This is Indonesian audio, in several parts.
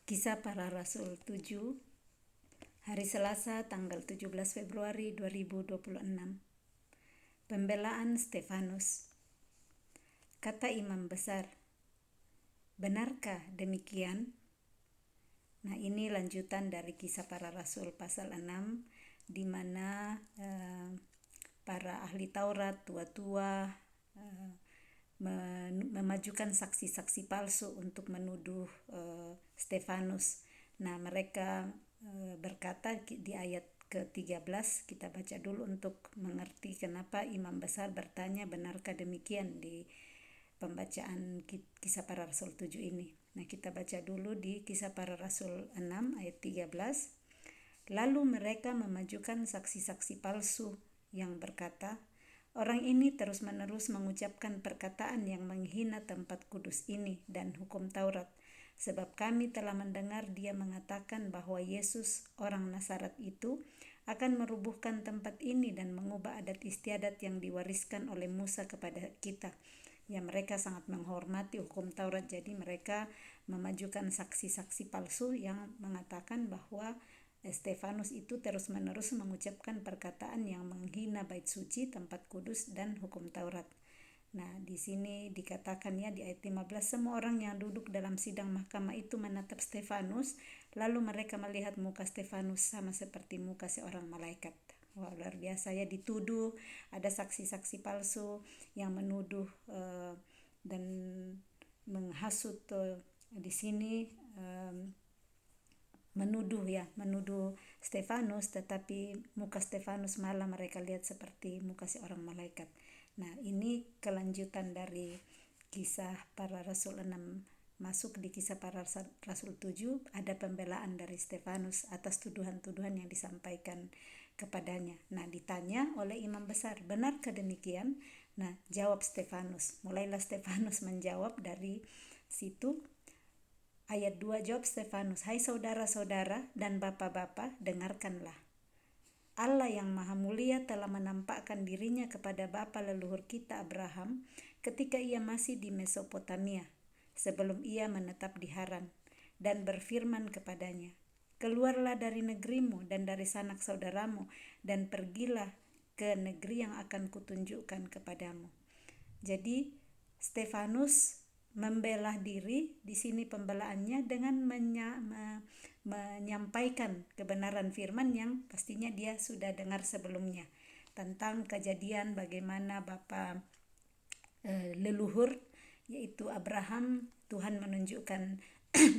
Kisah Para Rasul 7, hari Selasa tanggal 17 Februari 2026. Pembelaan Stefanus. Kata imam besar, benarkah demikian? Nah, ini lanjutan dari Kisah Para Rasul pasal 6, di mana para ahli Taurat, tua-tua, memajukan saksi-saksi palsu untuk menuduh Stefanus. Nah, mereka berkata di ayat ke-13, kita baca dulu untuk mengerti kenapa imam besar bertanya benarkah demikian di pembacaan Kisah Para Rasul 7 ini. Nah, kita baca dulu di Kisah Para Rasul 6 ayat 13. Lalu mereka memajukan saksi-saksi palsu yang berkata, orang ini terus-menerus mengucapkan perkataan yang menghina tempat kudus ini dan hukum Taurat, sebab kami telah mendengar dia mengatakan bahwa Yesus, orang Nazaret itu, akan merubuhkan tempat ini dan mengubah adat istiadat yang diwariskan oleh Musa kepada kita. Ya, mereka sangat menghormati hukum Taurat, jadi mereka memajukan saksi-saksi palsu yang mengatakan bahwa Stefanus itu terus-menerus mengucapkan perkataan yang menghina bait suci, tempat kudus, dan hukum Taurat. Nah, di sini dikatakan ya di ayat 15, semua orang yang duduk dalam sidang mahkamah itu menatap Stefanus, lalu mereka melihat muka Stefanus sama seperti muka seorang malaikat. Wah, luar biasa ya, dituduh, ada saksi-saksi palsu yang menuduh dan menghasut di sini menuduh Stefanus, tetapi muka Stefanus malah mereka lihat seperti muka seorang malaikat. Nah, ini kelanjutan dari Kisah Para Rasul 6 masuk di Kisah Para Rasul 7, ada pembelaan dari Stefanus atas tuduhan-tuduhan yang disampaikan kepadanya. Nah, ditanya oleh imam besar, benarkah demikian? Nah, jawab Stefanus. Mulailah Stefanus menjawab dari situ. Ayat 2, jawab Stefanus, hai saudara-saudara dan bapak-bapak, dengarkanlah. Allah yang maha mulia telah menampakkan dirinya kepada bapa leluhur kita Abraham ketika ia masih di Mesopotamia, sebelum ia menetap di Haran, dan berfirman kepadanya, keluarlah dari negerimu dan dari sanak saudaramu, dan pergilah ke negeri yang akan kutunjukkan kepadamu. Jadi Stefanus membela diri di sini pembelaannya dengan menyampaikan kebenaran firman yang pastinya dia sudah dengar sebelumnya tentang kejadian bagaimana bapa leluhur yaitu Abraham. Tuhan menunjukkan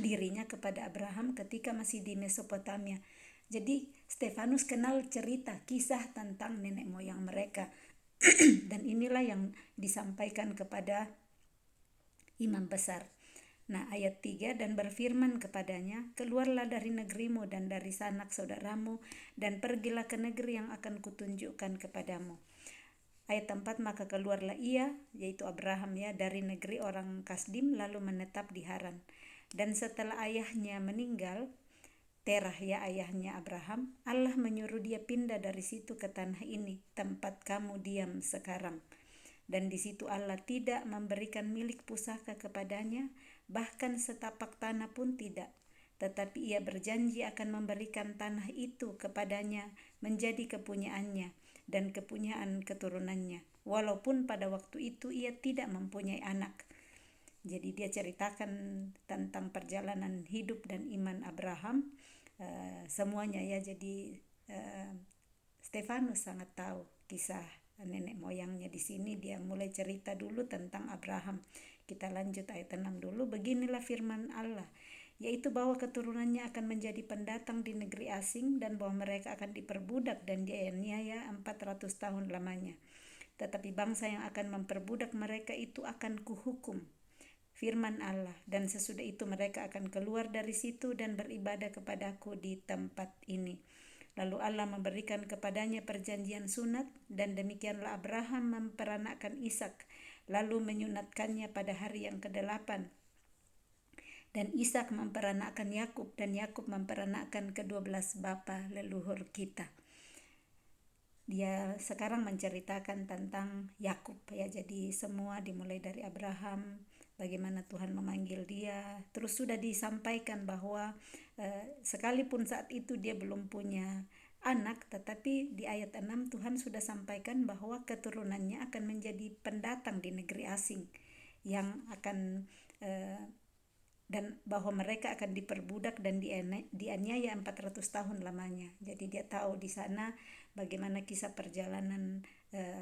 dirinya kepada Abraham ketika masih di Mesopotamia. Jadi Stefanus kenal cerita kisah tentang nenek moyang mereka dan inilah yang disampaikan kepada imam besar. Nah, ayat 3, dan berfirman kepadanya, keluarlah dari negerimu dan dari sanak saudaramu, dan pergilah ke negeri yang akan kutunjukkan kepadamu. Ayat 4, maka keluarlah ia, yaitu Abraham ya, dari negeri orang Kasdim, lalu menetap di Haran. Dan setelah ayahnya meninggal, Terah ya ayahnya Abraham, Allah menyuruh dia pindah dari situ ke tanah ini, tempat kamu diam sekarang. Dan di situ Allah tidak memberikan milik pusaka kepadanya, bahkan setapak tanah pun tidak. Tetapi ia berjanji akan memberikan tanah itu kepadanya menjadi kepunyaannya dan kepunyaan keturunannya, walaupun pada waktu itu ia tidak mempunyai anak. Jadi dia ceritakan tentang perjalanan hidup dan iman Abraham, semuanya ya. Jadi Stefanus sangat tahu kisah nenek moyangnya. Di sini dia mulai cerita dulu tentang Abraham. Kita lanjut ayat 6 dulu. Beginilah firman Allah, yaitu bahwa keturunannya akan menjadi pendatang di negeri asing dan bahwa mereka akan diperbudak dan dianiaya 400 tahun lamanya. Tetapi bangsa yang akan memperbudak mereka itu akan kuhukum, firman Allah, dan sesudah itu mereka akan keluar dari situ dan beribadah kepadaku di tempat ini. Lalu Allah memberikan kepadanya perjanjian sunat, dan demikianlah Abraham memperanakkan Ishak, lalu menyunatkannya pada hari yang ke-8. Dan Ishak memperanakkan Yakub, dan Yakub memperanakkan ke-12 bapa leluhur kita. Dia sekarang menceritakan tentang Yakub ya. Jadi semua dimulai dari Abraham, bagaimana Tuhan memanggil dia. Terus sudah disampaikan bahwa sekalipun saat itu dia belum punya anak, tetapi di ayat 6 Tuhan sudah sampaikan bahwa keturunannya akan menjadi pendatang di negeri asing yang akan dan bahwa mereka akan diperbudak dan dianiaya 400 tahun lamanya. Jadi dia tahu di sana bagaimana kisah perjalanan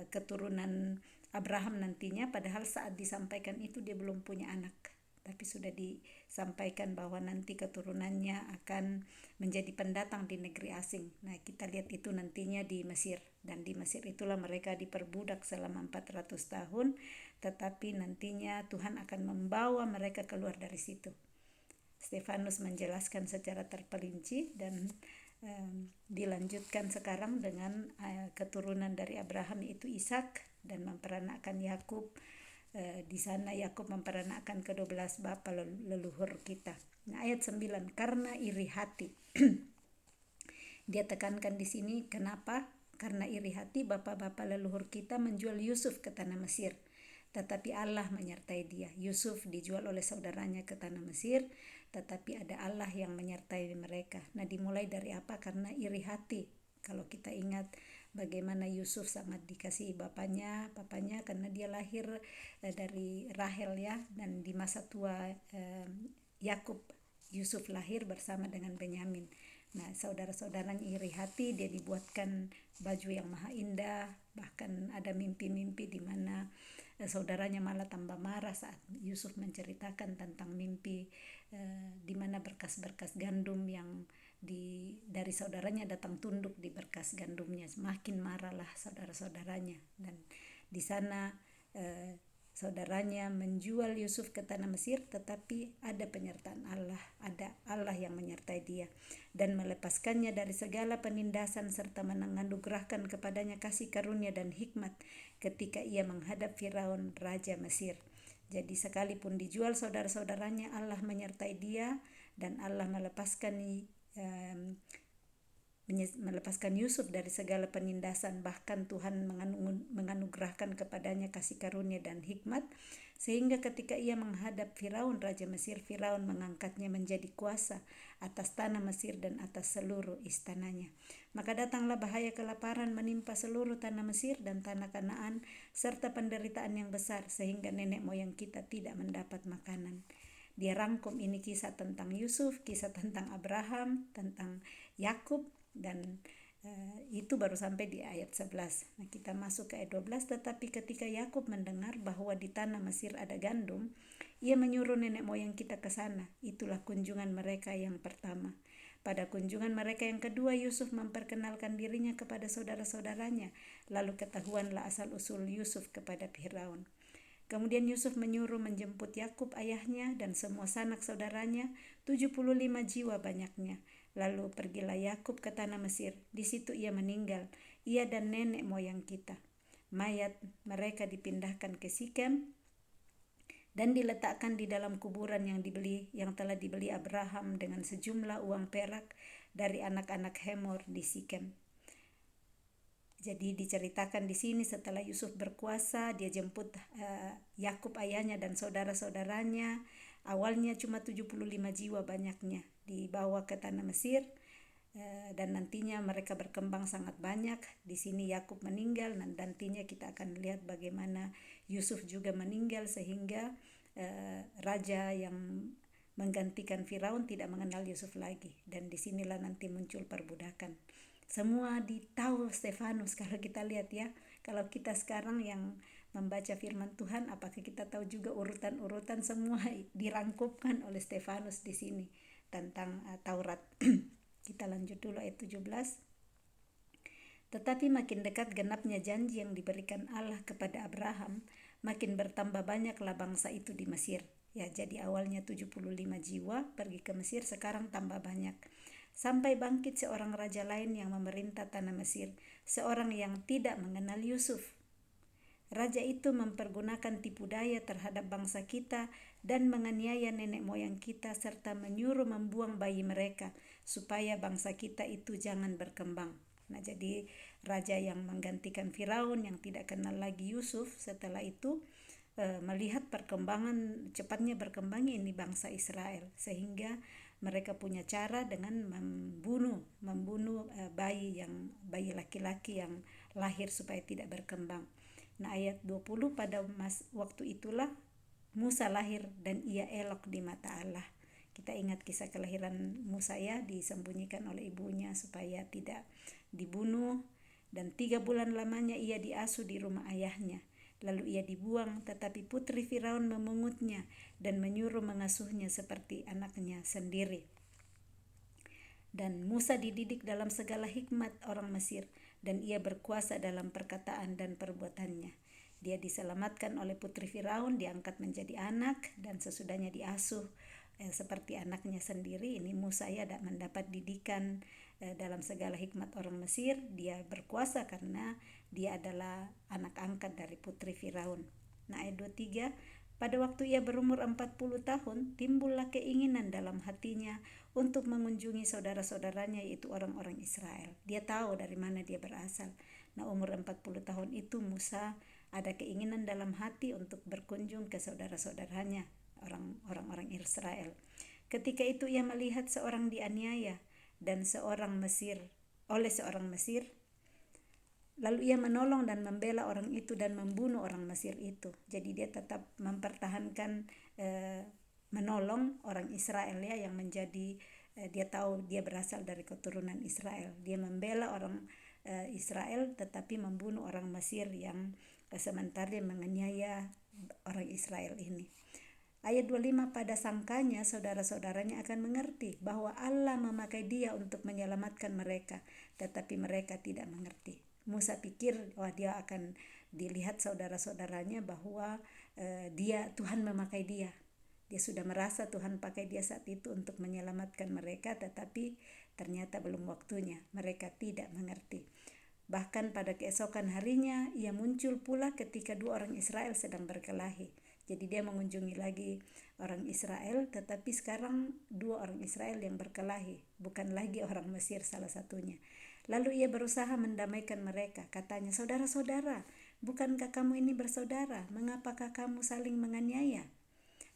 keturunan Abraham nantinya, padahal saat disampaikan itu dia belum punya anak, tapi sudah disampaikan bahwa nanti keturunannya akan menjadi pendatang di negeri asing. Nah, kita lihat itu nantinya di Mesir, dan di Mesir itulah mereka diperbudak selama 400 tahun, tetapi nantinya Tuhan akan membawa mereka keluar dari situ. Stefanus menjelaskan secara terperinci dan dilanjutkan sekarang dengan keturunan dari Abraham yaitu Ishak dan memperanakkan Yakub. Di sana Yakub memperanakkan ke-12 bapa leluhur kita. Nah, ayat 9, karena iri hati. Dia tekankan di sini kenapa? Karena iri hati bapa-bapa leluhur kita menjual Yusuf ke tanah Mesir. Tetapi Allah menyertai dia. Yusuf dijual oleh saudaranya ke tanah Mesir, tetapi ada Allah yang menyertai mereka. Nah, dimulai dari apa? Karena iri hati. Kalau kita ingat bagaimana Yusuf sangat dikasihi papanya karena dia lahir dari Rahel ya, dan di masa tua Yakub, Yusuf lahir bersama dengan Benyamin. Nah, saudara-saudaranya iri hati, dia dibuatkan baju yang maha indah, bahkan ada mimpi-mimpi di mana saudaranya malah tambah marah saat Yusuf menceritakan tentang mimpi di mana berkas-berkas gandum yang dari saudaranya datang tunduk di berkas gandumnya. Semakin marahlah saudara-saudaranya, dan di sana saudaranya menjual Yusuf ke tanah Mesir, tetapi ada penyertaan Allah, ada Allah yang menyertai dia dan melepaskannya dari segala penindasan serta menganugerahkan kepadanya kasih karunia dan hikmat ketika ia menghadap Firaun raja Mesir. Jadi sekalipun dijual saudara-saudaranya, Allah menyertai dia dan Allah melepaskan Yusuf dari segala penindasan. Bahkan Tuhan menganugerahkan kepadanya kasih karunia dan hikmat, sehingga ketika ia menghadap Firaun raja Mesir, Firaun mengangkatnya menjadi kuasa atas tanah Mesir dan atas seluruh istananya. Maka datanglah bahaya kelaparan menimpa seluruh tanah Mesir dan tanah Kanaan, serta penderitaan yang besar, sehingga nenek moyang kita tidak mendapat makanan. Dia rangkum ini kisah tentang Yusuf, kisah tentang Abraham, tentang Yakub, dan itu baru sampai di ayat 11. Nah, kita masuk ke ayat 12. Tetapi ketika Yakub mendengar bahwa di tanah Mesir ada gandum, ia menyuruh nenek moyang kita ke sana. Itulah kunjungan mereka yang pertama. Pada kunjungan mereka yang kedua, Yusuf memperkenalkan dirinya kepada saudara-saudaranya. Lalu ketahuanlah asal-usul Yusuf kepada Firaun. Kemudian Yusuf menyuruh menjemput Yakub ayahnya dan semua sanak saudaranya, 75 jiwa banyaknya. Lalu pergilah Yakub ke tanah Mesir. Di situ ia meninggal, ia dan nenek moyang kita. Mayat mereka dipindahkan ke Sikem dan diletakkan di dalam kuburan yang telah dibeli Abraham dengan sejumlah uang perak dari anak-anak Hemor di Sikem. Jadi diceritakan di sini setelah Yusuf berkuasa, dia jemput Yakub ayahnya dan saudara-saudaranya. Awalnya cuma 75 jiwa banyaknya, dibawa ke tanah Mesir, dan nantinya mereka berkembang sangat banyak. Di sini Yakub meninggal, dan nantinya kita akan lihat bagaimana Yusuf juga meninggal, sehingga raja yang menggantikan Firaun tidak mengenal Yusuf lagi, dan disinilah nanti muncul perbudakan. Semua ditahu Stefanus. Kalau kita lihat ya, kalau kita sekarang yang membaca firman Tuhan, apakah kita tahu juga urutan-urutan semua dirangkumkan oleh Stefanus di sini tentang Taurat. Kita lanjut dulu ayat 17. Tetapi makin dekat genapnya janji yang diberikan Allah kepada Abraham, makin bertambah banyaklah bangsa itu di Mesir. Ya, jadi awalnya 75 jiwa pergi ke Mesir, sekarang tambah banyak. Sampai bangkit seorang raja lain yang memerintah tanah Mesir, seorang yang tidak mengenal Yusuf. Raja itu mempergunakan tipu daya terhadap bangsa kita dan menganiaya nenek moyang kita, serta menyuruh membuang bayi mereka supaya bangsa kita itu jangan berkembang. Nah, jadi raja yang menggantikan Firaun yang tidak kenal lagi Yusuf setelah itu melihat cepatnya berkembangnya ini bangsa Israel, sehingga mereka punya cara dengan membunuh bayi laki-laki yang lahir supaya tidak berkembang. Nah, ayat 20, pada waktu itulah Musa lahir dan ia elok di mata Allah. Kita ingat kisah kelahiran Musa ya, disembunyikan oleh ibunya supaya tidak dibunuh, dan 3 bulan lamanya ia diasuh di rumah ayahnya. Lalu ia dibuang, tetapi putri Firaun memungutnya dan menyuruh mengasuhnya seperti anaknya sendiri. Dan Musa dididik dalam segala hikmat orang Mesir, dan ia berkuasa dalam perkataan dan perbuatannya. Dia diselamatkan oleh putri Firaun, diangkat menjadi anak, dan sesudahnya diasuh seperti anaknya sendiri. Ini Musa ya mendapat didikan dalam segala hikmat orang Mesir. Dia berkuasa karena dia adalah anak angkat dari putri Firaun. Nah, ayat 23, pada waktu ia berumur 40 tahun, timbullah keinginan dalam hatinya untuk mengunjungi saudara-saudaranya, yaitu orang-orang Israel. Dia tahu dari mana dia berasal. Nah, umur 40 tahun itu Musa ada keinginan dalam hati untuk berkunjung ke saudara-saudaranya, orang-orang Israel. Ketika itu ia melihat seorang dianiaya dan oleh seorang Mesir. Lalu ia menolong dan membela orang itu dan membunuh orang Mesir itu. Jadi dia tetap mempertahankan menolong orang Israel ya, yang menjadi dia tahu dia berasal dari keturunan Israel. Dia membela orang Israel tetapi membunuh orang Mesir yang sementara dia menganiaya orang Israel ini. Ayat 25, pada sangkanya saudara-saudaranya akan mengerti bahwa Allah memakai dia untuk menyelamatkan mereka, tetapi mereka tidak mengerti. Musa pikir dia akan dilihat saudara-saudaranya bahwa Tuhan memakai dia. Dia sudah merasa Tuhan pakai dia saat itu untuk menyelamatkan mereka, tetapi ternyata belum waktunya. Mereka tidak mengerti. Bahkan pada keesokan harinya ia muncul pula ketika 2 orang Israel sedang berkelahi. Jadi dia mengunjungi lagi orang Israel, tetapi sekarang 2 orang Israel yang berkelahi, bukan lagi orang Mesir salah satunya. Lalu ia berusaha mendamaikan mereka. Katanya, saudara-saudara, bukankah kamu ini bersaudara? Mengapakah kamu saling menganiaya?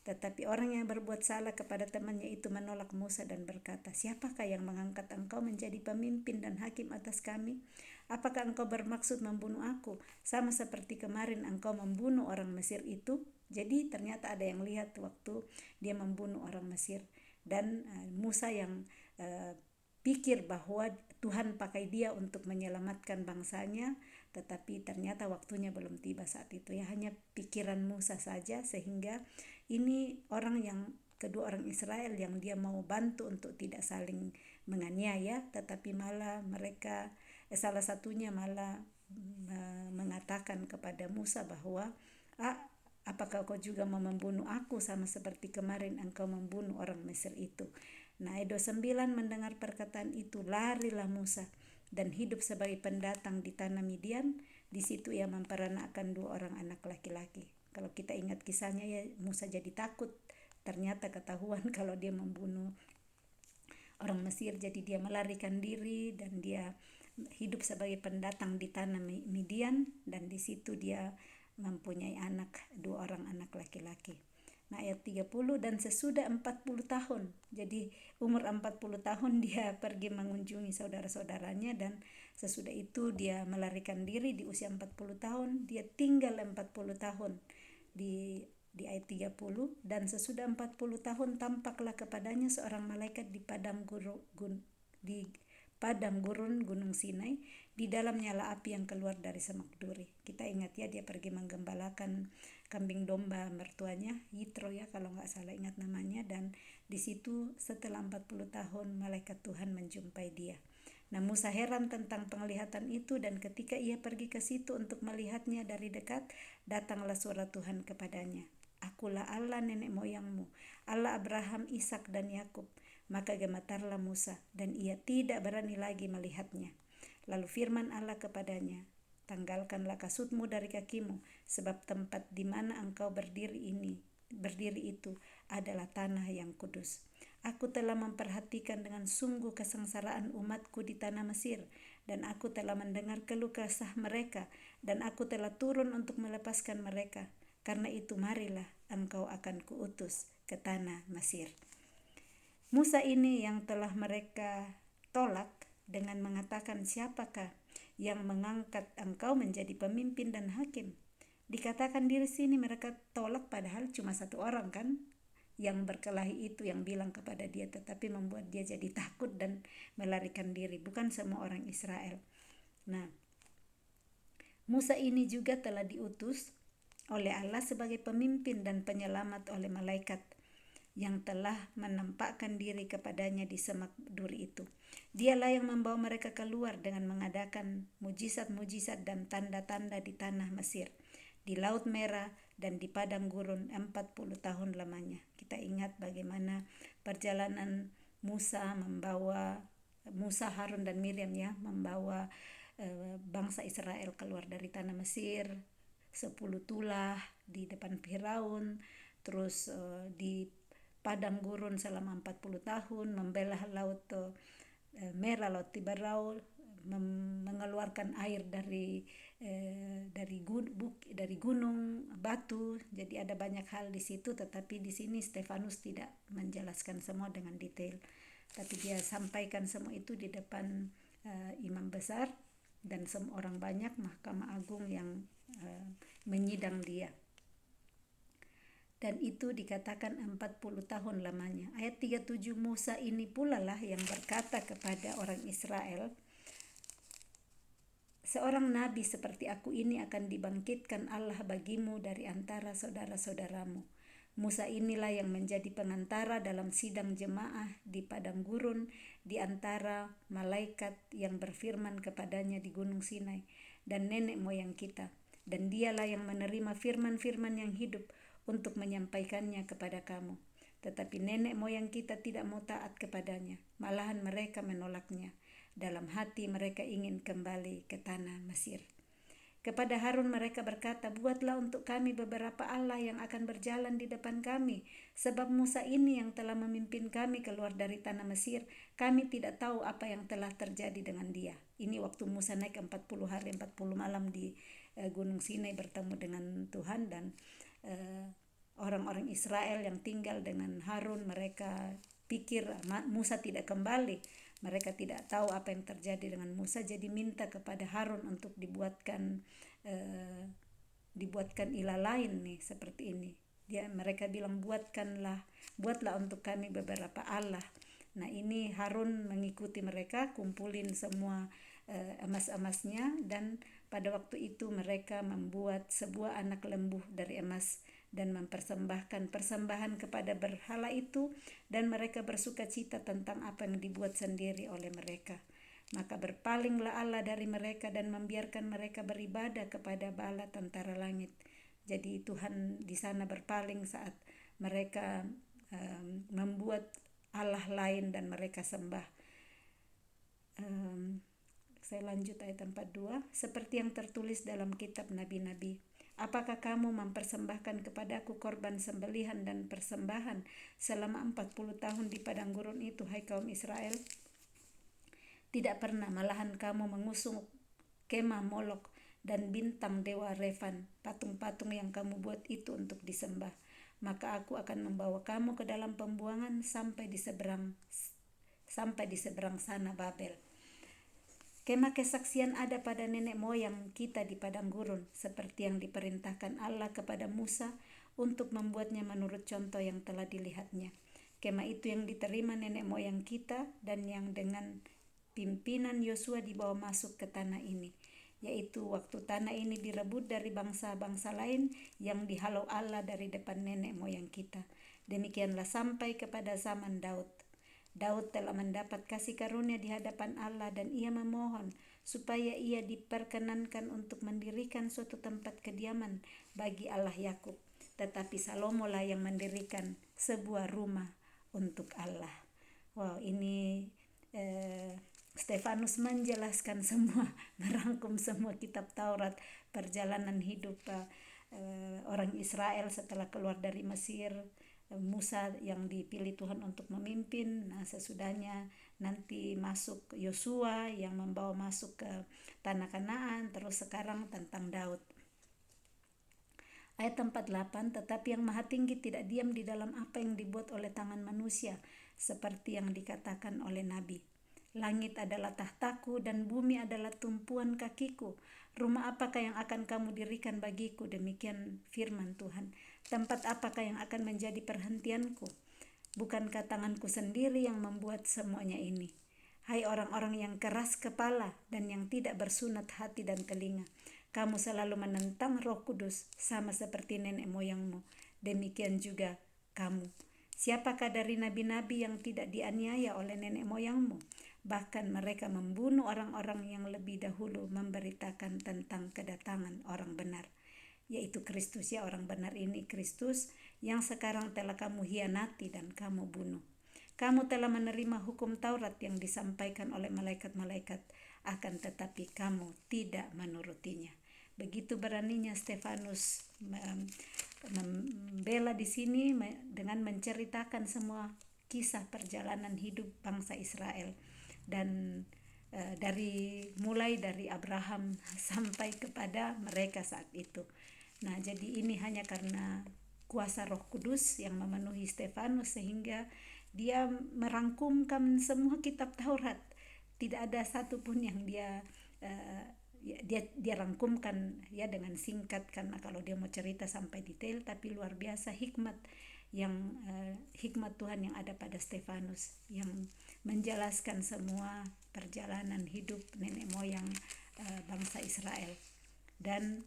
Tetapi orang yang berbuat salah kepada temannya itu menolak Musa dan berkata, siapakah yang mengangkat engkau menjadi pemimpin dan hakim atas kami? Apakah engkau bermaksud membunuh aku, sama seperti kemarin engkau membunuh orang Mesir itu? Jadi ternyata ada yang lihat waktu dia membunuh orang Mesir. Dan Musa yang pikir bahwa Tuhan pakai dia untuk menyelamatkan bangsanya, tetapi ternyata waktunya belum tiba saat itu ya, hanya pikiran Musa saja, sehingga ini kedua orang Israel yang dia mau bantu untuk tidak saling menganiaya, tetapi malah mereka salah satunya malah mengatakan kepada Musa bahwa apakah kau juga mau membunuh aku sama seperti kemarin engkau membunuh orang Mesir itu? Nah, ayat 29, mendengar perkataan itu larilah Musa dan hidup sebagai pendatang di tanah Midian. Di situ ia memperanakkan 2 orang anak laki-laki. Kalau kita ingat kisahnya ya, Musa jadi takut. Ternyata ketahuan kalau dia membunuh orang Mesir, jadi dia melarikan diri dan dia hidup sebagai pendatang di tanah Midian, dan di situ dia mempunyai 2 orang anak laki-laki. Nah, ayat 30, dan sesudah 40 tahun, jadi umur 40 tahun dia pergi mengunjungi saudara-saudaranya, dan sesudah itu dia melarikan diri di usia 40 tahun, dia tinggal 40 tahun di ayat 30, dan sesudah 40 tahun tampaklah kepadanya seorang malaikat di padang gurun Gunung Sinai, di dalam nyala api yang keluar dari semak duri. Kita ingat ya, dia pergi menggembalakan kambing domba mertuanya, Yitro ya kalau nggak salah ingat namanya, dan di situ setelah 40 tahun malaikat Tuhan menjumpai dia. Nah, Musa heran tentang penglihatan itu, dan ketika ia pergi ke situ untuk melihatnya dari dekat, datanglah suara Tuhan kepadanya. Akulah Allah nenek moyangmu, Allah Abraham, Ishak dan Yakub. Maka gemetarlah Musa dan ia tidak berani lagi melihatnya. Lalu firman Allah kepadanya, tanggalkanlah kasutmu dari kakimu, sebab tempat di mana engkau berdiri itu adalah tanah yang kudus. Aku telah memperhatikan dengan sungguh kesengsaraan umatku di tanah Mesir, dan aku telah mendengar keluh kesah mereka, dan aku telah turun untuk melepaskan mereka. Karena itu marilah engkau akan kuutus ke tanah Mesir. Musa ini yang telah mereka tolak dengan mengatakan, siapakah yang mengangkat engkau menjadi pemimpin dan hakim? Dikatakan di sini mereka tolak, padahal cuma satu orang kan yang berkelahi itu yang bilang kepada dia, tetapi membuat dia jadi takut dan melarikan diri. Bukan semua orang Israel. Nah, Musa ini juga telah diutus oleh Allah sebagai pemimpin dan penyelamat oleh malaikat yang telah menampakkan diri kepadanya di semak duri itu. Dialah yang membawa mereka keluar dengan mengadakan mujizat-mujizat dan tanda-tanda di tanah Mesir, di Laut Merah, dan di padang gurun 40 tahun lamanya. Kita ingat bagaimana perjalanan Musa, Harun dan Miriam ya, membawa bangsa Israel keluar dari tanah Mesir, 10 tulah di depan Firaun, terus di padang gurun selama 40 tahun, membelah laut merah, laut Tiberau, mengeluarkan air dari gunung batu. Jadi ada banyak hal di situ, tetapi di sini Stefanus tidak menjelaskan semua dengan detail, tapi dia sampaikan semua itu di depan imam besar dan semua orang banyak, Mahkamah Agung yang menyidang dia. Dan itu dikatakan 40 tahun lamanya. Ayat 37, Musa ini pula lah yang berkata kepada orang Israel, seorang nabi seperti aku ini akan dibangkitkan Allah bagimu dari antara saudara-saudaramu. Musa inilah yang menjadi pengantara dalam sidang jemaah di padang gurun di antara malaikat yang berfirman kepadanya di Gunung Sinai dan nenek moyang kita. Dan dialah yang menerima firman-firman yang hidup untuk menyampaikannya kepada kamu. Tetapi nenek moyang kita tidak mau taat kepadanya, malahan mereka menolaknya. Dalam hati mereka ingin kembali ke tanah Mesir. Kepada Harun mereka berkata, buatlah untuk kami beberapa Allah yang akan berjalan di depan kami. Sebab Musa ini yang telah memimpin kami keluar dari tanah Mesir, kami tidak tahu apa yang telah terjadi dengan dia. Ini waktu Musa naik 40 hari 40 malam di Gunung Sinai bertemu dengan Tuhan, dan orang-orang Israel yang tinggal dengan Harun, mereka pikir Musa tidak kembali. Mereka tidak tahu apa yang terjadi dengan Musa, jadi minta kepada Harun untuk dibuatkan ilah lain nih seperti ini. Mereka bilang buatlah untuk kami beberapa Allah. Nah, ini Harun mengikuti mereka, kumpulin semua emas-emasnya, dan pada waktu itu mereka membuat sebuah anak lembu dari emas dan mempersembahkan persembahan kepada berhala itu, dan mereka bersuka cita tentang apa yang dibuat sendiri oleh mereka. Maka berpalinglah Allah dari mereka dan membiarkan mereka beribadah kepada bala tentara langit. Jadi Tuhan di sana berpaling saat mereka membuat Allah lain dan mereka sembah. Saya lanjut ayat 42. Seperti yang tertulis dalam kitab nabi-nabi, apakah kamu mempersembahkan kepadaku korban sembelihan dan persembahan selama 40 tahun di padang gurun itu, hai kaum Israel? Tidak pernah, malahan kamu mengusung kemah Molok dan bintang dewa Refan, patung-patung yang kamu buat itu untuk disembah. Maka aku akan membawa kamu ke dalam pembuangan sampai di seberang sana Babel. Kemah kesaksian ada pada nenek moyang kita di padang gurun, seperti yang diperintahkan Allah kepada Musa untuk membuatnya menurut contoh yang telah dilihatnya. Kemah itu yang diterima nenek moyang kita dan yang dengan pimpinan Yosua dibawa masuk ke tanah ini, yaitu waktu tanah ini direbut dari bangsa-bangsa lain yang dihalau Allah dari depan nenek moyang kita. Demikianlah sampai kepada zaman Daud. Daud telah mendapat kasih karunia di hadapan Allah, dan ia memohon supaya ia diperkenankan untuk mendirikan suatu tempat kediaman bagi Allah Yakub. Tetapi Salomo lah yang mendirikan sebuah rumah untuk Allah. Wow, ini Stefanus menjelaskan semua, merangkum semua kitab Taurat, perjalanan hidup orang Israel setelah keluar dari Mesir. Musa yang dipilih Tuhan untuk memimpin. Nah, sesudahnya nanti masuk Yosua yang membawa masuk ke tanah Kanaan. Terus sekarang tentang Daud. Ayat 48, tetapi yang maha tinggi tidak diam di dalam apa yang dibuat oleh tangan manusia, seperti yang dikatakan oleh Nabi. Langit adalah tahtaku dan bumi adalah tumpuan kakiku. Rumah apakah yang akan kamu dirikan bagiku? Demikian firman Tuhan. Tempat apakah yang akan menjadi perhentianku? Bukankah tanganku sendiri yang membuat semuanya ini? Hai orang-orang yang keras kepala dan yang tidak bersunat hati dan telinga, kamu selalu menentang Roh Kudus sama seperti nenek moyangmu. Demikian juga kamu. Siapakah dari nabi-nabi yang tidak dianiaya oleh nenek moyangmu? Bahkan mereka membunuh orang-orang yang lebih dahulu memberitakan tentang kedatangan orang benar, yaitu Kristus. Ya, orang benar ini Kristus yang sekarang telah kamu hianati dan kamu bunuh. Kamu telah menerima hukum Taurat yang disampaikan oleh malaikat-malaikat, akan tetapi kamu tidak menurutinya. Begitu beraninya Stefanus membela di sini dengan menceritakan semua kisah perjalanan hidup bangsa Israel, dan mulai dari Abraham sampai kepada mereka saat itu. Nah, jadi ini hanya karena kuasa Roh Kudus yang memenuhi Stefanus sehingga dia merangkumkan semua kitab Taurat. Tidak ada satupun yang dia rangkumkan ya dengan singkat, karena kalau dia mau cerita sampai detail, tapi luar biasa hikmat Tuhan yang ada pada Stefanus yang menjelaskan semua perjalanan hidup nenek moyang bangsa Israel. Dan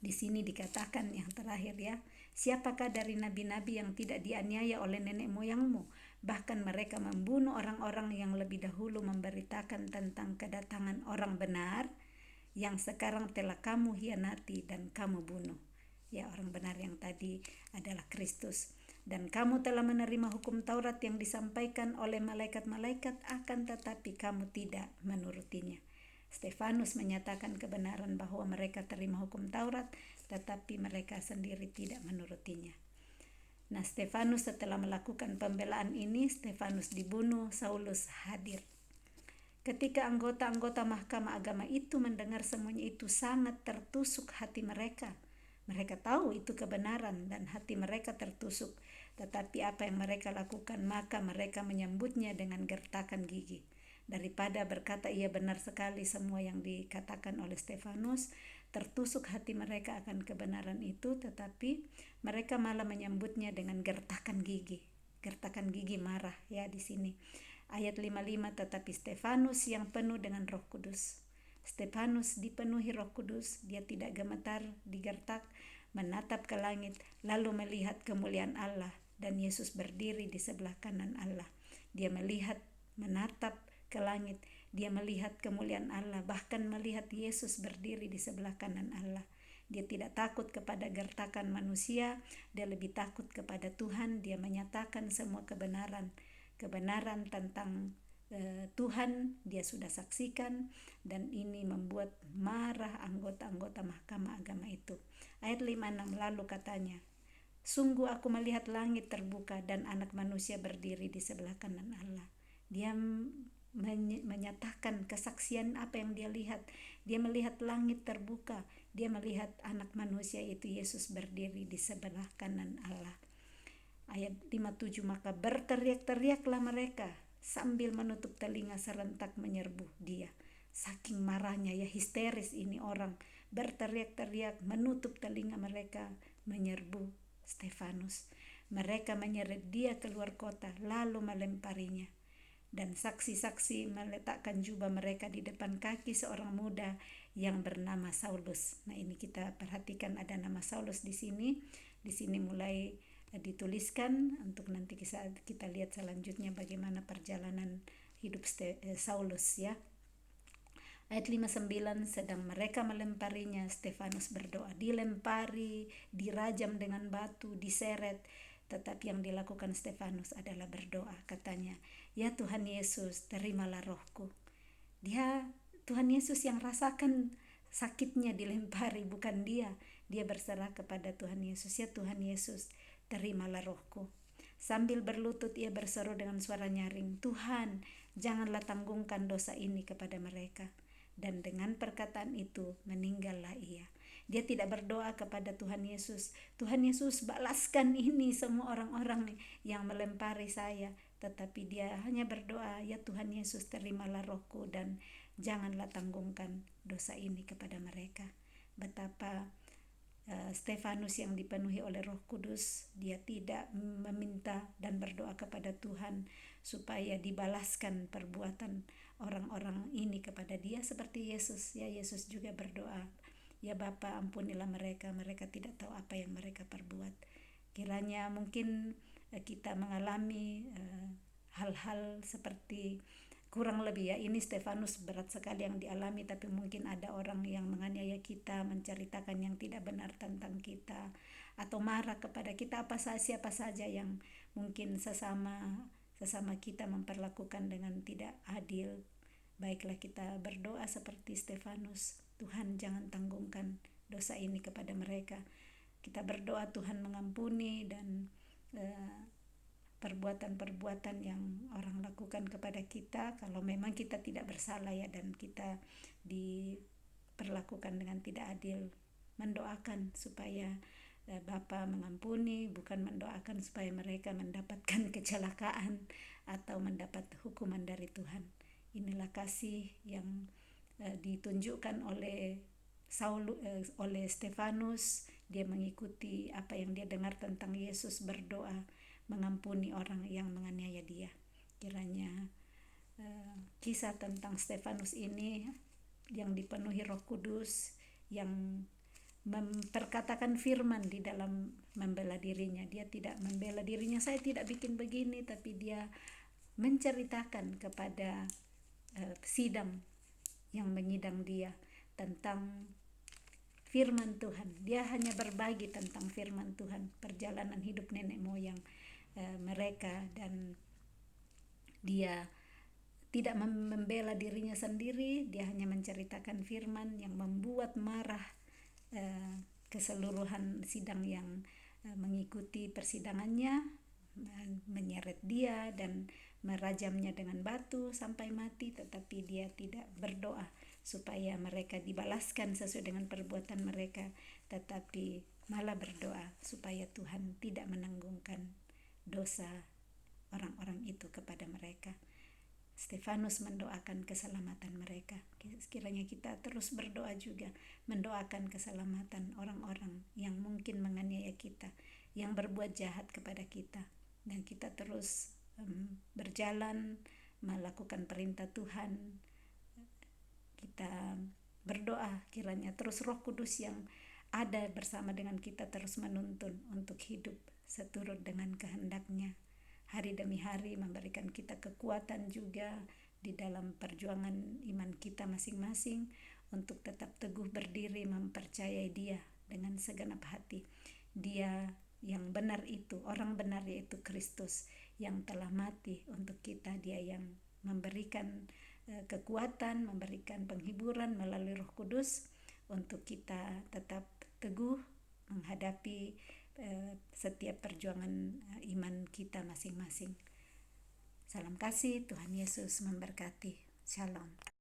di sini dikatakan yang terakhir ya, siapakah dari nabi-nabi yang tidak dianiaya oleh nenek moyangmu? Bahkan mereka membunuh orang-orang yang lebih dahulu memberitakan tentang kedatangan orang benar, yang sekarang telah kamu hianati dan kamu bunuh. Ya, orang benar yang tadi adalah Kristus. Dan kamu telah menerima hukum Taurat yang disampaikan oleh malaikat-malaikat, akan tetapi kamu tidak menurutinya. Stefanus menyatakan kebenaran bahwa mereka terima hukum Taurat, tetapi mereka sendiri tidak menurutinya. Nah, Stefanus setelah melakukan pembelaan ini, Stefanus dibunuh, Saulus hadir. Ketika anggota-anggota mahkamah agama itu mendengar semuanya itu, sangat tertusuk hati mereka. Mereka tahu itu kebenaran dan hati mereka tertusuk. Tetapi apa yang mereka lakukan? Maka mereka menyambutnya dengan gertakan gigi. Daripada berkata ia benar sekali semua yang dikatakan oleh Stefanus, tertusuk hati mereka akan kebenaran itu, tetapi mereka malah menyambutnya dengan gertakan gigi. Gertakan gigi marah ya di sini. Ayat 55, tetapi Stefanus yang penuh dengan Roh Kudus. Stefanus dipenuhi Roh Kudus, dia tidak gemetar, digertak, menatap ke langit, lalu melihat kemuliaan Allah dan Yesus berdiri di sebelah kanan Allah. Dia menatap ke langit, dia melihat kemuliaan Allah, bahkan melihat Yesus berdiri di sebelah kanan Allah. Dia tidak takut kepada gertakan manusia, dia lebih takut kepada Tuhan. Dia menyatakan semua kebenaran tentang Tuhan dia sudah saksikan, dan ini membuat marah anggota-anggota mahkamah agama itu. Ayat 56, lalu katanya, sungguh aku melihat langit terbuka dan anak manusia berdiri di sebelah kanan Allah. Dia menyatakan kesaksian apa yang dia lihat. Dia melihat langit terbuka, dia melihat anak manusia itu Yesus berdiri di sebelah kanan Allah. Ayat 57, maka berteriak-teriaklah mereka sambil menutup telinga serentak menyerbu dia. Saking marahnya ya, histeris ini orang, berteriak-teriak menutup telinga mereka menyerbu Stefanus. Mereka menyeret dia keluar kota lalu melemparinya. Dan saksi-saksi meletakkan jubah mereka di depan kaki seorang muda yang bernama Saulus. Nah, ini kita perhatikan ada nama Saulus di sini. Di sini mulai dituliskan untuk nanti kita lihat selanjutnya bagaimana perjalanan hidup Saulus ya. Ayat 59, sedang mereka melemparinya, Stefanus berdoa. Dilempari, dirajam dengan batu, diseret. Tetapi yang dilakukan Stefanus adalah berdoa. Katanya, ya Tuhan Yesus, terimalah rohku. Tuhan Yesus yang rasakan sakitnya dilempari, bukan dia. Dia berserah kepada Tuhan Yesus. Ya Tuhan Yesus, terimalah rohku. Sambil berlutut ia berseru dengan suara nyaring, Tuhan, janganlah tanggungkan dosa ini kepada mereka. Dan dengan perkataan itu meninggallah ia. Dia tidak berdoa kepada Tuhan Yesus, Tuhan Yesus balaskan ini semua orang-orang yang melempari saya, tetapi dia hanya berdoa, ya Tuhan Yesus, terimalah rohku dan janganlah tanggungkan dosa ini kepada mereka. Betapa Stefanus yang dipenuhi oleh Roh Kudus, dia tidak meminta dan berdoa kepada Tuhan supaya dibalaskan perbuatan orang-orang ini kepada dia seperti Yesus. Ya, Yesus juga berdoa, ya Bapa, ampunilah mereka, mereka tidak tahu apa yang mereka perbuat. Kiranya mungkin kita mengalami hal-hal seperti kurang lebih ya, ini Stefanus berat sekali yang dialami, tapi mungkin ada orang yang menganiaya kita, menceritakan yang tidak benar tentang kita, atau marah kepada kita, siapa saja yang mungkin sesama kita memperlakukan dengan tidak adil. Baiklah kita berdoa seperti Stefanus, Tuhan jangan tanggungkan dosa ini kepada mereka. Kita berdoa Tuhan mengampuni dan perbuatan-perbuatan yang orang lakukan kepada kita, kalau memang kita tidak bersalah ya, dan kita diperlakukan dengan tidak adil, mendoakan supaya Bapa mengampuni, bukan mendoakan supaya mereka mendapatkan kecelakaan atau mendapat hukuman dari Tuhan. Inilah kasih yang ditunjukkan oleh oleh Stefanus. Dia mengikuti apa yang dia dengar tentang Yesus, berdoa mengampuni orang yang menganiaya dia. Kiranya kisah tentang Stefanus ini yang dipenuhi Roh Kudus, yang memperkatakan firman di dalam membela dirinya. Dia tidak membela dirinya, saya tidak bikin begini, tapi dia menceritakan kepada sidang yang menyidang dia tentang firman Tuhan. Dia hanya berbagi tentang firman Tuhan, perjalanan hidup nenek moyang mereka, dan dia tidak membela dirinya sendiri. Dia hanya menceritakan firman yang membuat marah keseluruhan sidang yang mengikuti persidangannya, menyeret dia dan merajamnya dengan batu sampai mati, tetapi dia tidak berdoa supaya mereka dibalaskan sesuai dengan perbuatan mereka, tetapi malah berdoa supaya Tuhan tidak menanggungkan dosa orang-orang itu kepada mereka. Stefanus mendoakan keselamatan mereka. Sekiranya kita terus berdoa juga, mendoakan keselamatan orang-orang yang mungkin menganiaya kita, yang berbuat jahat kepada kita, dan kita terus berjalan melakukan perintah Tuhan. Kita berdoa kiranya terus Roh Kudus yang ada bersama dengan kita terus menuntun untuk hidup seturut dengan kehendak-Nya. Hari demi hari memberikan kita kekuatan juga di dalam perjuangan iman kita masing-masing untuk tetap teguh berdiri mempercayai Dia dengan segenap hati. Dia yang benar itu, orang benar yaitu Kristus yang telah mati untuk kita. Dia yang memberikan kekuatan, memberikan penghiburan melalui Roh Kudus untuk kita tetap teguh menghadapi setiap perjuangan iman kita masing-masing. Salam kasih, Tuhan Yesus memberkati. Shalom.